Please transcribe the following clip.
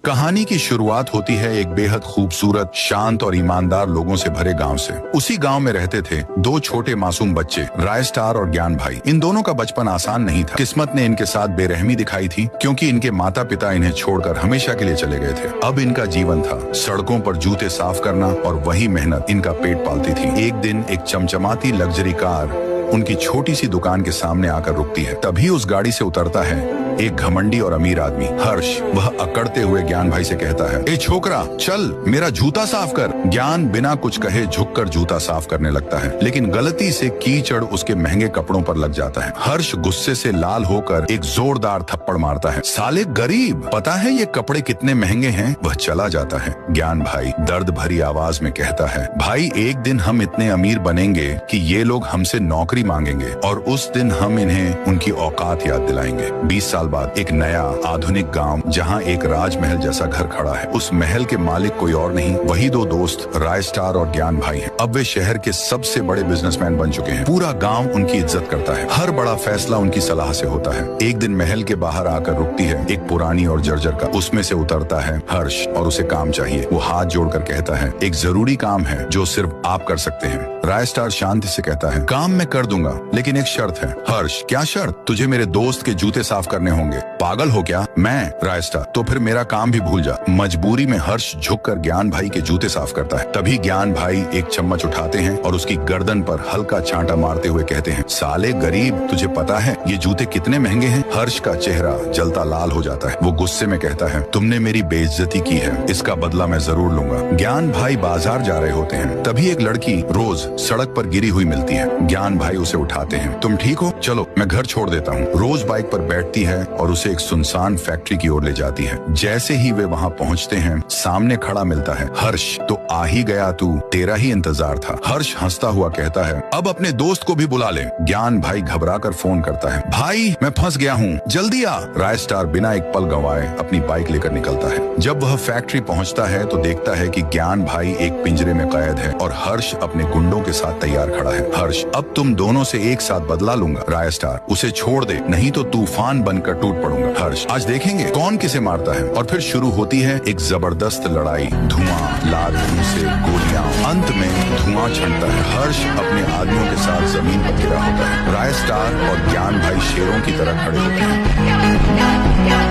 कहानी की शुरुआत होती है एक बेहद खूबसूरत, शांत और ईमानदार लोगों से भरे गांव से। उसी गांव में रहते थे दो छोटे मासूम बच्चे, राय स्टार और ज्ञान भाई। इन दोनों का बचपन आसान नहीं था। किस्मत ने इनके साथ बेरहमी दिखाई थी, क्योंकि इनके माता पिता इन्हें छोड़कर हमेशा के लिए चले गए थे। अब इनका जीवन था सड़कों पर जूते साफ करना, और वही मेहनत इनका पेट पालती थी। एक दिन एक चमचमाती लग्जरी कार उनकी छोटी सी दुकान के सामने आकर रुकती है। तभी उस गाड़ी से उतरता है एक घमंडी और अमीर आदमी, हर्ष। वह अकड़ते हुए ज्ञान भाई से कहता है, ए छोकरा, चल मेरा जूता साफ कर। ज्ञान बिना कुछ कहे झुककर जूता साफ करने लगता है, लेकिन गलती से कीचड़ उसके महंगे कपड़ों पर लग जाता है। हर्ष गुस्से से लाल होकर एक जोरदार थप्पड़ मारता है। साले गरीब, पता है ये कपड़े कितने महंगे हैं? वह चला जाता है। ज्ञान भाई दर्द भरी आवाज में कहता है, भाई एक दिन हम इतने अमीर बनेंगे कि ये लोग हमसे नौकरी मांगेंगे, और उस दिन हम इन्हें उनकी औकात याद दिलाएंगे। 20 साल बाद एक नया आधुनिक गांव, जहां एक राजमहल जैसा घर खड़ा है। उस महल के मालिक कोई और नहीं, वही दो दोस्त राय स्टार और ज्ञान भाई हैं। अब वे शहर के सबसे बड़े बिजनेसमैन बन चुके हैं। पूरा गांव उनकी इज्जत करता है। हर बड़ा फैसला उनकी सलाह से होता है। एक दिन महल के बाहर आकर रुकती है एक पुरानी और जर्जर कार। उसमें से उतरता है हर्ष और उसे काम चाहिए। वो हाथ जोड़कर कहता है, एक जरूरी काम है जो सिर्फ आप कर सकते हैं। राय स्टार शांति से कहता है, काम मैं कर दूंगा, लेकिन एक शर्त है। हर्ष, क्या शर्त? तुझे मेरे दोस्त के जूते साफ करने होंगे। पागल हो क्या? मैं? राय स्टार, तो फिर मेरा काम भी भूल जा। मजबूरी में हर्ष झुककर ज्ञान भाई के जूते साफ करता है। तभी ज्ञान भाई एक चम्मच उठाते हैं और उसकी गर्दन पर हल्का छांटा मारते हुए कहते हैं, साले गरीब, तुझे पता है ये जूते कितने महंगे हैं? हर्ष का चेहरा जलता लाल हो जाता है। वो गुस्से में कहता है, तुमने मेरी बेइज्जती की है, इसका बदला मैं जरूर लूंगा। ज्ञान भाई बाजार जा रहे होते हैं। तभी एक लड़की रोज सड़क पर गिरी हुई मिलती है। ज्ञान भाई उसे उठाते हैं। तुम ठीक हो? चलो मैं घर छोड़ देता हूँ। रोज बाइक पर बैठती है और उसे एक सुनसान फैक्ट्री की ओर ले जाती है। जैसे ही वे वहाँ पहुँचते हैं, सामने खड़ा मिलता है हर्ष। तो आ ही गया तू, तेरा ही इंतजार था। हर्ष हंसता हुआ कहता है, अब अपने दोस्त को भी बुला ले। ज्ञान भाई घबराकर फोन करता है, भाई मैं फंस गया हूँ, जल्दी आ। राय स्टार बिना एक पल गंवाए अपनी बाइक लेकर निकलता है। जब वह फैक्ट्री पहुँचता है तो देखता है कि ज्ञान भाई एक पिंजरे में कैद है और हर्ष अपने गुंडों के साथ तैयार खड़ा है। हर्ष, अब तुम दोनों से एक साथ बदला लूंगा। राय स्टार, उसे छोड़ दे, नहीं तो तूफान बनकर टूट पड़ूंगा। हर्ष, आज देखेंगे कौन किसे मारता है। और फिर शुरू होती है एक जबरदस्त लड़ाई। धुआं, लाल से गोलियां, अंत में धुआं छंटता है। हर्ष अपने आदमियों के साथ जमीन पर गिरा होता है। राय स्टार और ज्ञान भाई शेरों की तरह खड़े होते हैं।